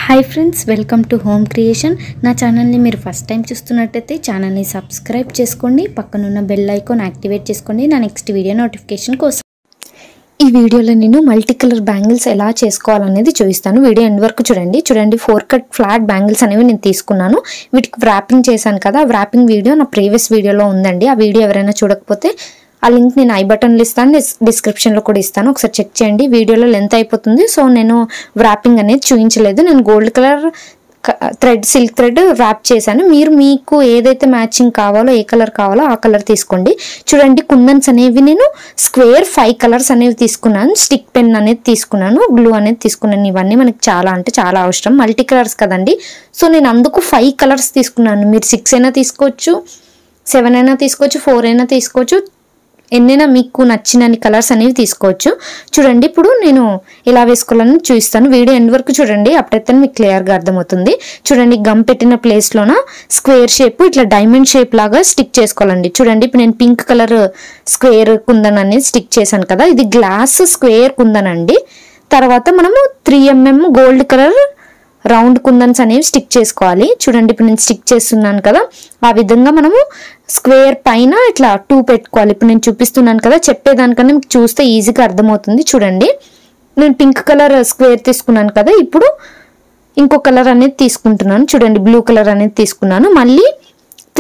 High friends welcome to home creation ना channel नी మీరు ఫస్ట్ టైం చూస్తున్నట్లయితే ఛానల్ ని సబ్స్క్రైబ్ చేసుకోండి పక్కన ఉన్న బెల్ ఐకాన్ యాక్టివేట్ చేసుకోండి నా నెక్స్ట్ వీడియో నోటిఫికేషన్ కోసం ఈ వీడియోలో నేను మల్టీ కలర్ బ్యాంగిల్స్ ఎలా చేసుకోవాలనేది చూపిస్తాను వీడియో ఎండ్ వరకు చూడండి 4 కట్ ఫ్లాట్ బ్యాంగిల్స్ అనేవి నేను తీసుకున్నాను వీటికి వ్రాపింగ్ చేశాను కదా వ్రాపింగ్ వీడియో నా ప్రీవియస్ వీడియోలో ఉందండి ఆ వీడియో ఎవరైనా చూడకపోతే ఆ లింక్ నేను ఐ బటన్ లో ఇస్తాను డిస్క్రిప్షన్ లో కూడా ఇస్తాను ఒకసారి చెక్ చేయండి వీడియోలో లెంత్ అయిపోతుంది సో నేను వ్రాపింగ్ అనేది చూపించలేదు నేను gold colour thread silk thread wrap చేశాను మీకు ఏదైతే మ్యాచింగ్ కావాలో ఏ కలర్ కావాలో ఆ కలర్ తీసుకోండి చూడండి కుందన్స్ అనేవి నేను స్క్వేర్ 5 కలర్స్ అనేవి తీసుకున్నాను స్టిక్ పెన్ అనేది తీసుకున్నాను గ్లూ అనేది తీసుకున్నాను ఇవన్నీ మనకి చాలా అంటే చాలా అవసరం మల్టీ కలర్స్ కదండి సో నేను అందుకు 5 కలర్స్ తీసుకున్నాను మీరు 6 అయినా తీసుకోవచ్చు 7 అయినా తీసుకోవచ్చు 4 అయినా తీసుకోవచ్చు ఎన్నైనా మీకు నచ్చినన్ని కలర్స్ అనేవి తీసుకోవచ్చు చూడండి ఇప్పుడు నేను ఎలా వేసుకోవాలని చూపిస్తాను వీడియో ఎండ్ వరకు చూడండి అప్పుడైతే మీకు క్లియర్ గా అర్థమవుతుంది చూడండి గమ్ పెట్టిన ప్లేస్ లోన స్క్వేర్ షేప్ ఇట్లా డైమండ్ షేప్ లాగా స్టిక్ చేసుకోవాలండి చూడండి ఇప్పుడు నేను పింక్ కలర్ స్క్వేర్ కుందన్ అనేది స్టిక్ చేశాను కదా ఇది గ్లాస్ స్క్వేర్ కుందన్ అండి తర్వాత మనము 3mm గోల్డ్ కలర్ రౌండ్ కుందన్స్ అనేవి స్టిక్ చేసుకోవాలి చూడండి ఇప్పుడు నేను స్టిక్ చేస్తున్నాను కదా ఆ విధంగా మనము స్క్వేర్ పైన ఇట్లా 2 పెట్టుకోవాలి ఇప్పుడు నేను చూపిస్తున్నాను కదా చెప్పేదానికన్నా మీకు చూస్తే ఈజీగా అర్థమవుతుంది చూడండి నేను పింక్ కలర్ స్క్వేర్ తీసుకున్నాను కదా ఇప్పుడు ఇంకో కలర్ అనేది తీసుకుంటున్నాను చూడండి బ్లూ కలర్ అనేది తీసుకున్నాను మళ్ళీ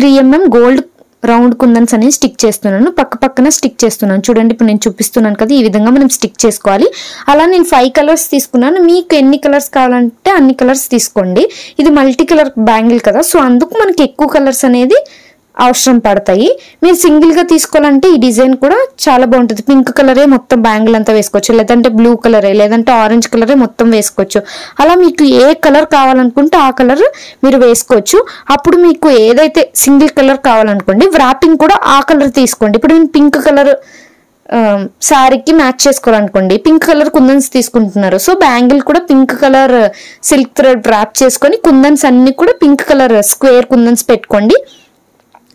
3mm గోల్డ్ రౌండ్ కుందన్స్ అనేది స్టిక్ చేస్తున్నాను పక్కన స్టిక్ చేస్తున్నాను చూడండి ఇప్పుడు నేను చూపిస్తున్నాను కదా ఈ విధంగా మనం స్టిక్ చేసుకోవాలి అలా నేను 5 కలర్స్ తీసుకున్నాను మీకు ఎన్ని కలర్స్ కావాలంటే అన్ని కలర్స్ తీసుకోండి ఇది మల్టీ కలర్ బ్యాంగిల్ కదా సో అందుకు మనకి ఎక్కువ కలర్స్ అనేది అవసరం పడతాయి మీరు సింగిల్ గా తీసుకోవాలంటే ఈ డిజైన్ కూడా చాలా బాగుంటుంది పింక్ కలరే మొత్తం బ్యాంగిల్ అంతా వేసుకోవచ్చు లేదంటే బ్లూ కలరే లేదంటే ఆరెంజ్ కలరే మొత్తం వేసుకోవచ్చు అలా మీకు ఏ కలర్ కావాలనుకుంటే ఆ కలర్ మీరు వేసుకోవచ్చు అప్పుడు మీకు ఏదైతే సింగిల్ కలర్ కావాలనుకోండి వ్రాపింగ్ కూడా ఆ కలర్ తీసుకోండి ఇప్పుడు నేను పింక్ కలర్ సారీకి మ్యాచ్ చేసుకోవాలనుకోండి పింక్ కలర్ కుందన్స్ తీసుకుంటున్నారు సో బ్యాంగిల్ కూడా pink colour silk thread wrap చేసుకొని కుందన్స్ అన్ని కూడా పింక్ కలర్ స్క్వేర్ కుందన్స్ పెట్టుకోండి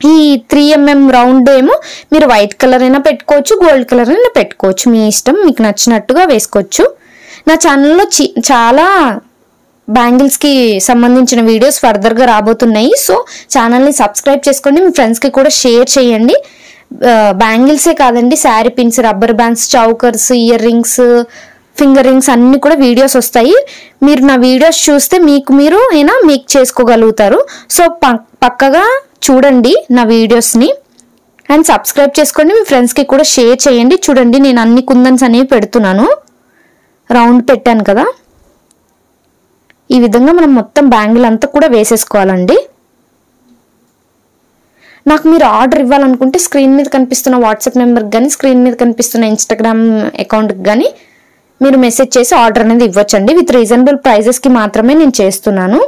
ఈ 3mm రౌండ్ ఏమో మీరు వైట్ కలర్ అయినా పెట్టుకోవచ్చు గోల్డ్ కలర్ అయినా పెట్టుకోవచ్చు మీ ఇష్టం మీకు నచ్చినట్టుగా వేసుకోవచ్చు నా ఛానల్లో చాలా బ్యాంగిల్స్ కి సంబంధించిన వీడియోస్ ఫర్దర్ గా రాబోతున్నాయి సో ఛానల్ ని సబ్స్క్రైబ్ చేసుకోండి మీ ఫ్రెండ్స్ కి కూడా షేర్ చేయండి బ్యాంగిల్సే కాదండి sari pins rubber bands chokers ear rings finger rings అన్ని కూడా వీడియోస్ వస్తాయి మీరు నా వీడియోస్ చూస్తే మీరు అయినా మేక్ చేసుకోగలుగుతారు సో పక్కగా చూడండి నా వీడియోస్ ని అండ్ సబ్స్క్రైబ్ చేసుకోండి మీ ఫ్రెండ్స్ కి కూడా షేర్ చేయండి చూడండి నేను అన్ని కుందన్స్ అనేవి పెడుతున్నాను రౌండ్ పెట్టాను కదా ఈ విధంగా మనం మొత్తం బ్యాంగిల్ అంతా కూడా వేసేసుకోవాలండి నాకు మీరు ఆర్డర్ ఇవ్వాలనుకుంటే స్క్రీన్ మీద కనిపిస్తున్న వాట్సాప్ నెంబర్కి కానీ స్క్రీన్ మీద కనిపిస్తున్న ఇన్స్టాగ్రామ్ అకౌంట్కి కానీ మీరు మెసేజ్ చేసి ఆర్డర్ అనేది ఇవ్వచ్చండి విత్ రీజనబుల్ ప్రైజెస్కి మాత్రమే నేను చేస్తున్నాను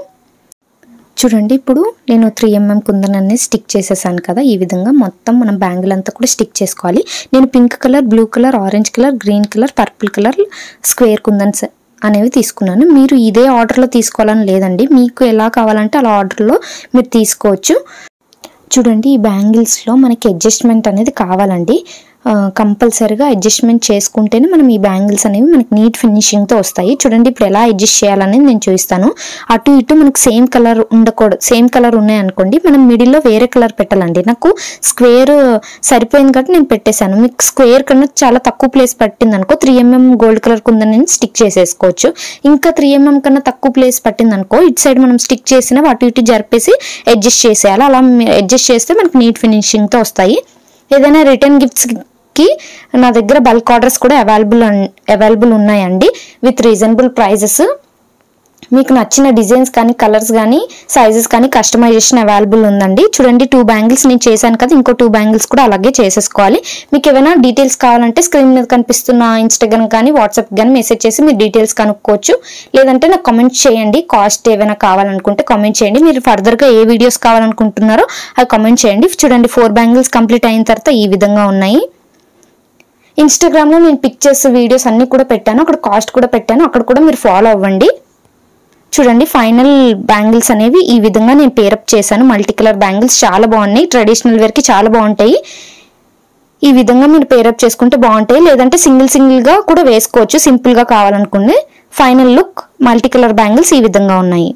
చూడండి ఇప్పుడు నేను 3mm కుందన్ అనేది స్టిక్ చేసేసాను కదా ఈ విధంగా మొత్తం మనం బ్యాంగిల్ అంతా కూడా స్టిక్ చేసుకోవాలి నేను pink colour blue colour orange colour green colour purple colour square kundans అనేవి తీసుకున్నాను మీరు ఇదే ఆర్డర్లో తీసుకోవాలని లేదండి మీకు ఎలా కావాలంటే అలా ఆర్డర్లో మీరు తీసుకోవచ్చు చూడండి ఈ బ్యాంగిల్స్లో మనకి అడ్జస్ట్మెంట్ అనేది కావాలండి కంపల్సరీగా అడ్జస్ట్మెంట్ చేసుకుంటేనే మనం ఈ బ్యాంగిల్స్ అనేవి మనకి నీట్ ఫినిషింగ్తో వస్తాయి చూడండి ఇప్పుడు ఎలా అడ్జస్ట్ చేయాలనేది నేను చూపిస్తాను అటు ఇటు మనకు సేమ్ కలర్ ఉండకూడదు సేమ్ కలర్ ఉన్నాయనుకోండి మనం మిడిల్లో వేరే కలర్ పెట్టాలండి నాకు స్క్వేర్ సరిపోయింది కాబట్టి నేను పెట్టేశాను మీకు స్క్వేర్ కన్నా చాలా తక్కువ ప్లేస్ పట్టింది అనుకో 3mm గోల్డ్ కలర్ కుందని స్టిక్ చేసేసుకోవచ్చు ఇంకా 3mm కన్నా తక్కువ ప్లేస్ పట్టింది అనుకో ఇటు సైడ్ మనం స్టిక్ చేసిన అటు ఇటు జరిపేసి అడ్జస్ట్ చేసేయాలి అలా అడ్జస్ట్ చేస్తే మనకి నీట్ ఫినిషింగ్తో వస్తాయి ఏదైనా రిటర్న్ గిఫ్ట్స్ కి నా దగ్గర బల్క్ ఆర్డర్స్ కూడా అవైలబుల్ ఉన్నాయండి విత్ రీజనబుల్ ప్రైజెస్ మీకు నచ్చిన డిజైన్స్ కానీ కలర్స్ కానీ సైజెస్ కానీ కస్టమైజేషన్ అవైలబుల్ ఉందండి చూడండి 2 బ్యాంగిల్స్ నేను చేశాను కదా ఇంకో 2 బ్యాంగిల్స్ కూడా అలాగే చేసేసుకోవాలి మీకు ఏమైనా డీటెయిల్స్ కావాలంటే స్క్రీన్ మీద కనిపిస్తున్న ఇన్స్టాగ్రామ్ కానీ వాట్సాప్ కానీ మెసేజ్ చేసి మీరు డీటెయిల్స్ కనుక్కోవచ్చు లేదంటే నాకు కామెంట్ చేయండి కాస్ట్ ఏమైనా కావాలనుకుంటే కామెంట్ చేయండి మీరు ఫర్దర్గా ఏ వీడియోస్ కావాలనుకుంటున్నారో అవి కామెంట్ చేయండి చూడండి 4 బ్యాంగిల్స్ కంప్లీట్ అయిన తర్వాత ఈ విధంగా ఉన్నాయి ఇన్స్టాగ్రామ్లో నేను పిక్చర్స్ వీడియోస్ అన్ని కూడా పెట్టాను అక్కడ కాస్ట్ కూడా పెట్టాను అక్కడ కూడా మీరు ఫాలో అవ్వండి చూడండి ఫైనల్ బ్యాంగిల్స్ అనేవి ఈ విధంగా నేను పేరప్ చేశాను మల్టీ కలర్ బ్యాంగిల్స్ చాలా బాగున్నాయి ట్రెడిషనల్ వేర్ కి చాలా బాగుంటాయి ఈ విధంగా మీరు పేరప్ చేసుకుంటే బాగుంటాయి లేదంటే సింగిల్ గా కూడా వేసుకోవచ్చు సింపుల్ గా కావాలనుకుంటే final look multi colour bangles ఈ విధంగా ఉన్నాయి.